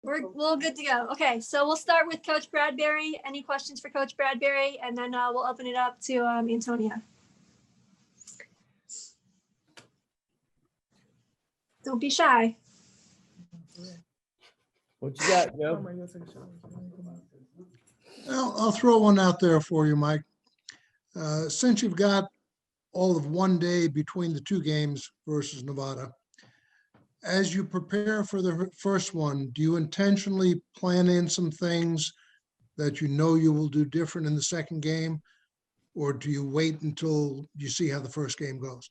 We're all good to go. Okay, so we'll start with Coach Bradbury. Any questions for Coach Bradbury? And then we'll open it up to Antonia. Don't be shy. What you got, Joe? I'll throw one out there for you, Mike. Since you've got all of one day between the two games versus Nevada, as you prepare for the first one, do you intentionally plan in some things that you know you will do different in the second game? Or do you wait until you see how the first game goes?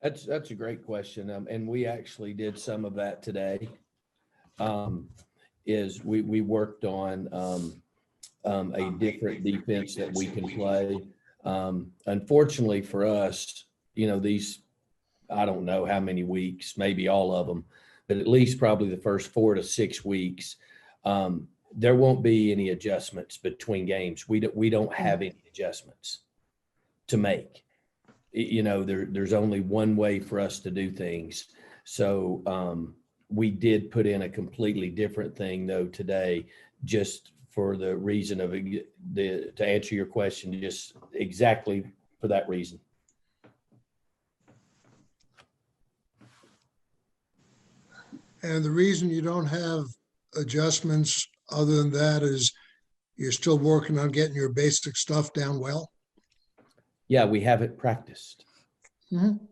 That's a great question. And we actually did some of that today. Is we worked on a different defense that we can play. Unfortunately for us, these, I don't know how many weeks, maybe all of them, but at least probably the first 4 to 6 weeks, there won't be any adjustments between games. We don't have any adjustments to make. There's only one way for us to do things. So we did put in a completely different thing though today, just for the reason of to answer your question, just exactly for that reason. And the reason you don't have adjustments other than that is you're still working on getting your basic stuff down well? Yeah, we haven't practiced. Mm-hmm.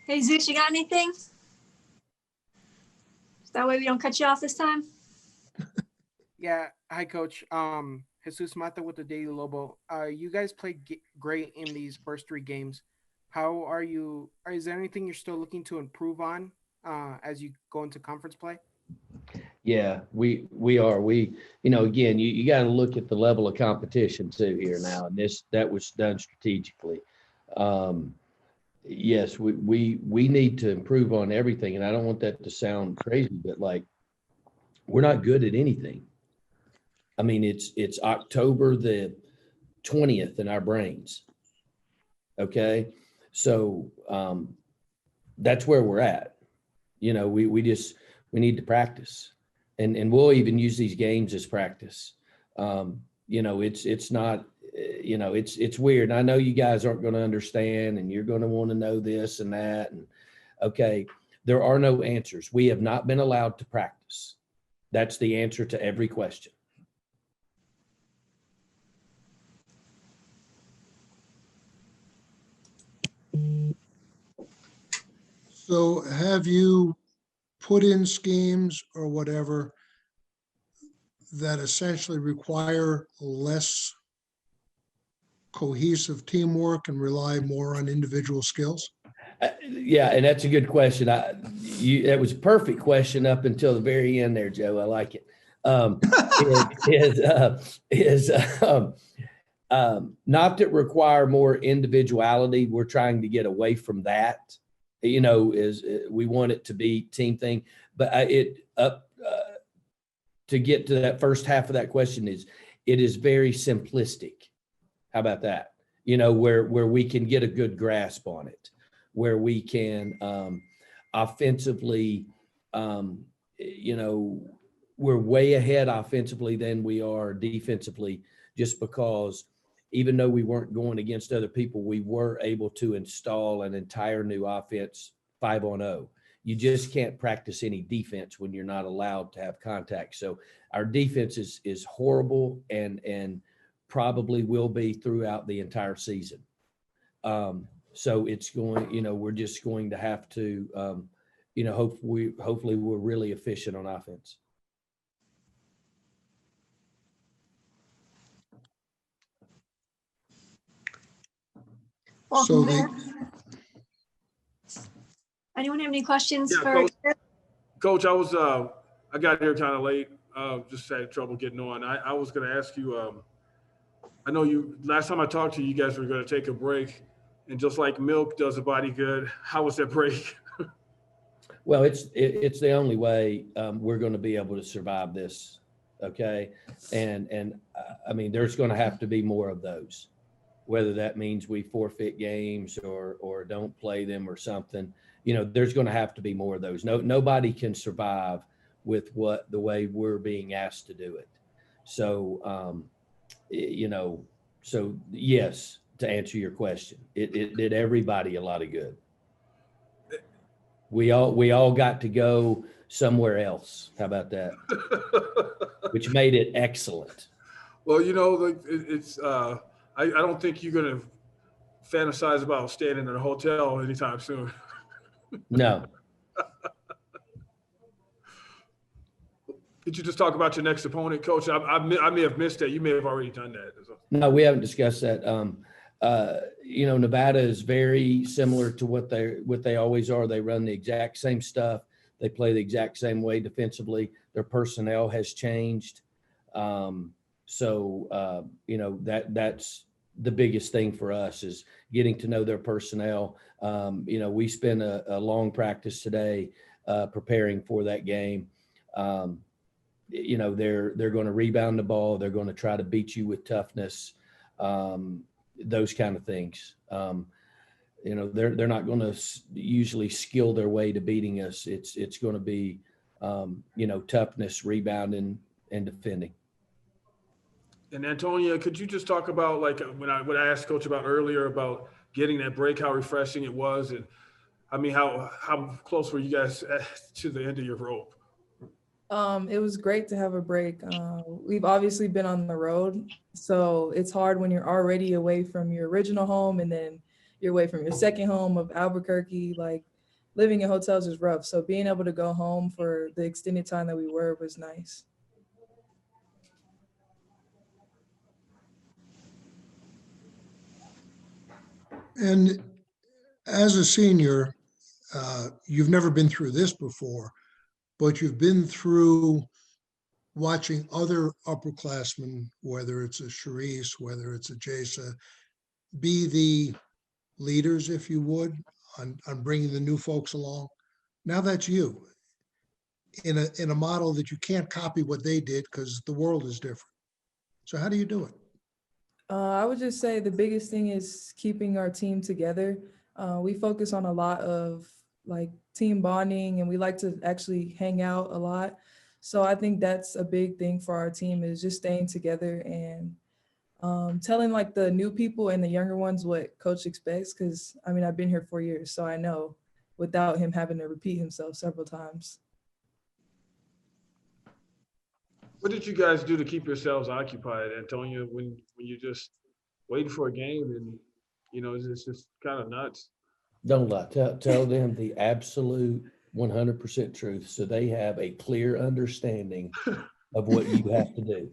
Hey, Zeus, you got anything? That way we don't cut you off this time. Yeah. Hi, Coach. Jesus Mata with the Daily Lobo. You guys played great in these first 3 games. How are you? Is there anything you're still looking to improve on as you go into conference play? Yeah, we are. Again, you got to look at the level of competition too here now, and that was done strategically. Yes, we need to improve on everything, and I don't want that to sound crazy, but like we're not good at anything. I mean, it's October the 20th in our brains. Okay, so that's where we're at. We need to practice, and we'll even use these games as practice. It's not. It's weird. I know you guys aren't going to understand, and you're going to want to know this and that. And okay, there are no answers. We have not been allowed to practice. That's the answer to every question. So have you put in schemes or whatever that essentially require less cohesive teamwork and rely more on individual skills? Yeah, and that's a good question. That was a perfect question up until the very end there, Joe. I like it. Not that require more individuality. We're trying to get away from that. Is we want it to be team thing, but to get to that first half of that question it is very simplistic. How about that? Where we can get a good grasp on it, where we can offensively, we're way ahead offensively than we are defensively, just because even though we weren't going against other people, we were able to install an entire new offense 5-on-0. You just can't practice any defense when you're not allowed to have contact. So our defense is horrible and probably will be throughout the entire season. So it's going, we're just going to have to, hopefully we're really efficient on offense. Welcome back. Anyone have any questions for Coach? I got here kind of late. Just had trouble getting on. I was going to ask you. I know last time I talked to you, you guys were going to take a break, and just like milk does a body good, how was that break? Well, it's the only way we're going to be able to survive this Okay. And I mean, there's going to have to be more of those, whether that means we forfeit games or don't play them or something. You know, there's going to have to be more of those. Nobody can survive with the way we're being asked to do it. So, you know, so yes, to answer your question, it did everybody a lot of good. We all got to go somewhere else. How about that? Which made it excellent. Well, you know, like it's I don't think you're gonna fantasize about staying in a hotel anytime soon. No. Could you just talk about your next opponent, Coach? I may have missed that. You may have already done that. No, we haven't discussed that. You know, Nevada is very similar to what they always are. They run the exact same stuff. They play the exact same way defensively. Their personnel has changed. So you know, that's the biggest thing for us is getting to know their personnel. You know, we spent a long practice today preparing for that game. You know, they're going to rebound the ball. They're going to try to beat you with toughness, those kind of things. You know, they're not going to usually skill their way to beating us. It's going to be, you know, toughness, rebounding, and defending. And Antonia, could you just talk about like when I asked Coach about earlier about getting that break, how refreshing it was, and I mean how close were you guys to the end of your rope? It was great to have a break. We've obviously been on the road, so it's hard when you're already away from your original home and then you're away from your second home of Albuquerque. Like living in hotels is rough. So being able to go home for the extended time that we were was nice. And as a senior, you've never been through this before, but you've been through watching other upperclassmen, whether it's a Sharice, whether it's a Jasa, be the leaders, if you would, on bringing the new folks along. Now that's you in a model that you can't copy what they did because the world is different. So how do you do it? I would just say the biggest thing is keeping our team together. We focus on a lot of like team bonding and we like to actually hang out a lot. So I think that's a big thing for our team is just staying together and telling like the new people and the younger ones what coach expects. Cause I mean, I've been here 4 years, so I know without him having to repeat himself several times. What did you guys do to keep yourselves occupied, Antonia, when you're just waiting for a game and, you know, it's just kind of nuts? Don't lie. Tell them the absolute 100% truth so they have a clear understanding of what you have to do.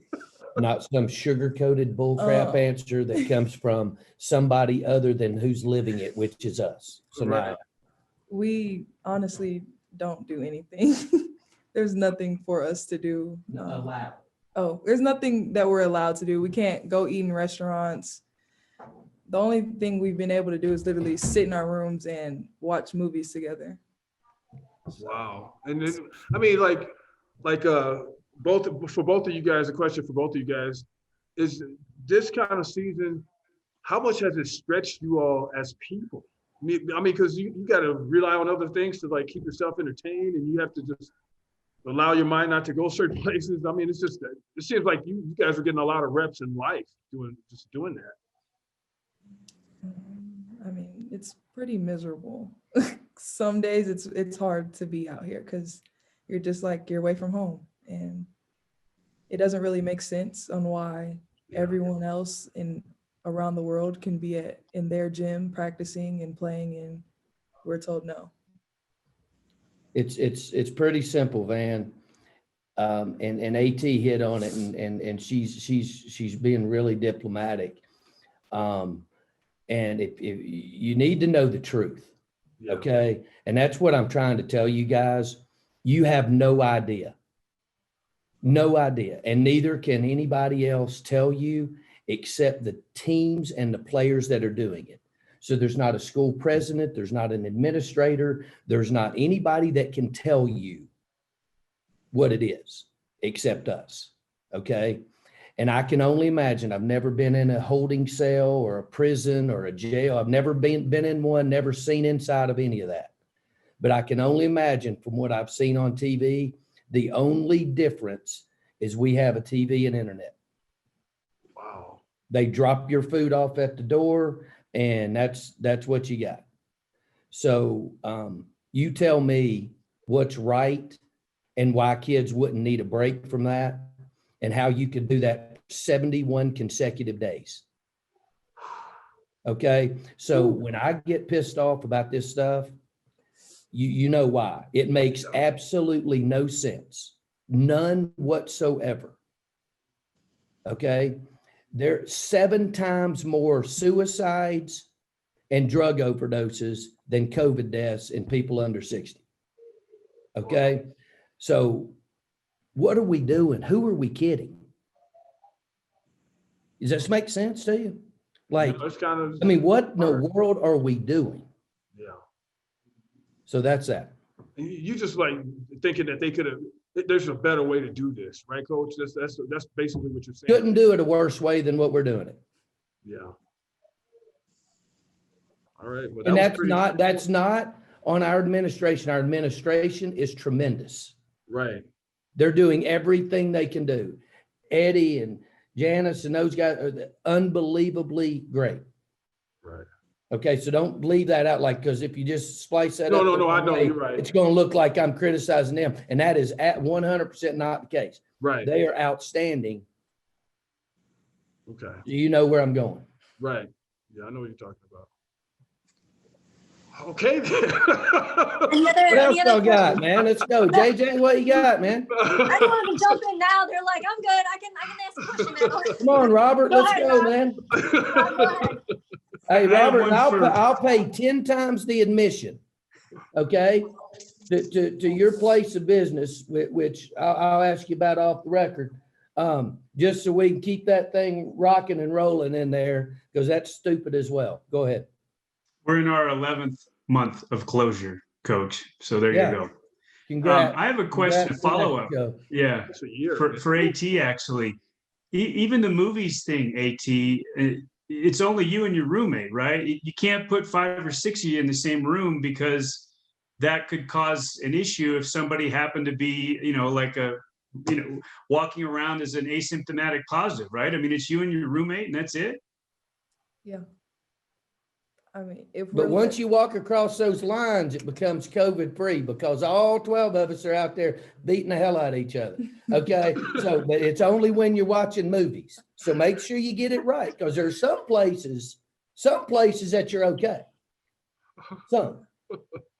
Not some sugar-coated bullcrap answer that comes from somebody other than who's living it, which is us. So Right. now, We honestly don't do anything. There's nothing for us to do. allow. There's nothing that we're allowed to do. We can't go eat in restaurants. The only thing we've been able to do is literally sit in our rooms and watch movies together. Wow. And then, I mean, like both of you guys, a question for both of you guys, is this kind of season, how much has it stretched you all as people? I mean, because you got to rely on other things to like keep yourself entertained and you have to just allow your mind not to go certain places. I mean, it's just, it seems like you guys are getting a lot of reps in life doing that. I mean, it's pretty miserable. Some days it's hard to be out here because you're just like, you're away from home. And it doesn't really make sense on why everyone else around the world can be in their gym practicing and playing, and we're told no. It's pretty simple, Van. And AT hit on it, and she's being really diplomatic. And if you need to know the truth, okay? And that's what I'm trying to tell you guys. You have no idea. No idea. And neither can anybody else tell you except the teams and the players that are doing it. So there's not a school president, there's not an administrator, there's not anybody that can tell you what it is except us. Okay. And I can only imagine, I've never been in a holding cell or a prison or a jail. I've never been in one, never seen inside of any of that. But I can only imagine from what I've seen on TV, the only difference is we have a TV and internet. Wow. They drop your food off at the door and that's what you got. So you tell me what's right and why kids wouldn't need a break from that and how you could do that 71 consecutive days. Okay. So when I get pissed off about this stuff, you know why. It makes absolutely no sense. None whatsoever. Okay. There are 7 times more suicides and drug overdoses than COVID deaths in people under 60. Okay. So what are we doing? Who are we kidding? Does this make sense to you? Like, It's kind of, I mean, what in the world are we doing? yeah. So that's that. And you just like thinking that they could have, there's a better way to do this, right, Coach? That's basically what you're saying. Couldn't do it a worse way than what we're doing it. Yeah. All right. Well, And was that's pretty- not on our administration. Our administration is tremendous. right. They're doing everything they can do. Eddie and Janice and those guys are unbelievably great. Right. Okay, so don't leave that out like, because if you just splice that No, up, no, I know, you're right. it's going to look like I'm criticizing them, and that is at 100% not the case. Right. They are outstanding. Okay. You know where I'm going. Right. Yeah, I know what you're talking about. Okay. Then. What else y'all got, man? Let's go. JJ, what you got, man? I don't want to jump in now. They're like, I'm good. I can ask a question now. Come on, Robert. Go Let's ahead, go, Rob. man. Go ahead. Hey, I have Robert, one I'll pay 10 times the admission, okay, to your place of business, which I'll ask you about off the record, just so we can keep that thing rocking and rolling in there, because that's stupid as well. Go ahead. We're in our 11th month of closure, Coach. So there Yeah. you go. Congrats. I have a question, Congrats. follow up. Go. Yeah, It's a year. for AT actually. Even the movies thing, AT, it's only you and your roommate, right? You can't put 5 or 6 of you in the same room because that could cause an issue if somebody happened to be, walking around as an asymptomatic positive, right? I mean, it's you and your roommate and that's it. Yeah. I mean, if But we're once you walk across those lines, it becomes COVID free because all 12 of us are out there beating the hell out of each other. Okay. So, but it's only when you're watching movies. So make sure you get it right, because there's some places that you're okay. Some.